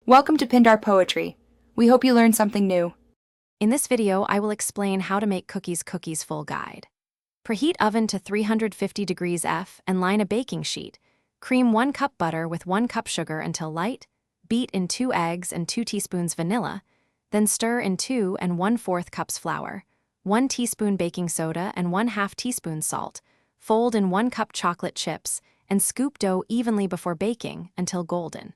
Welcome to Pindar Poetry. We hope you learned something new. In this video, I will explain how to make cookies full guide. Preheat oven to 350 degrees F and line a baking sheet. Cream 1 cup butter with 1 cup sugar until light. Beat in 2 eggs and 2 teaspoons vanilla. Then stir in 2 1/4 cups flour, 1 teaspoon baking soda and 1/2 teaspoon salt. Fold in 1 cup chocolate chips and scoop dough evenly before baking until golden.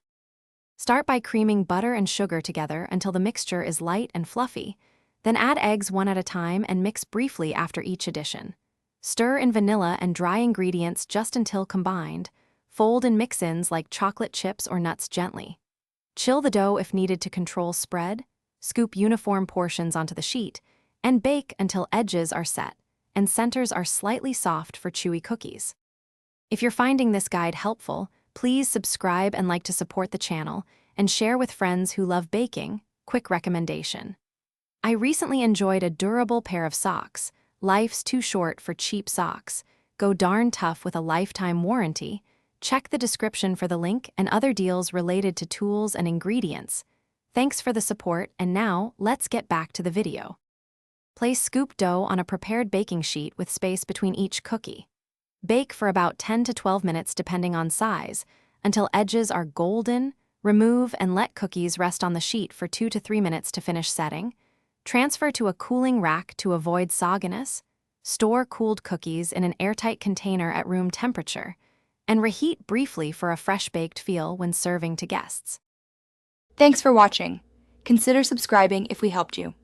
Start by creaming butter and sugar together until the mixture is light and fluffy. Then add eggs one at a time and mix briefly after each addition. Stir in vanilla and dry ingredients just until combined. Fold in mix-ins like chocolate chips or nuts gently. Chill the dough if needed to control spread. Scoop uniform portions onto the sheet, and bake until edges are set and centers are slightly soft for chewy cookies. If you're finding this guide helpful, please subscribe and like to support the channel and share with friends who love baking. Quick recommendation. I recently enjoyed a durable pair of socks. Life's too short for cheap socks. Go darn tough with a lifetime warranty. Check the description for the link and other deals related to tools and ingredients. Thanks for the support, and now let's get back to the video. Place scoop dough on a prepared baking sheet with space between each cookie. Bake for about 10 to 12 minutes depending on size, until edges are golden. Remove and let cookies rest on the sheet for 2 to 3 minutes to finish setting. Transfer to a cooling rack to avoid sogginess. Store cooled cookies in an airtight container at room temperature, and reheat briefly for a fresh-baked feel when serving to guests. Thanks for watching. Consider subscribing if we helped you.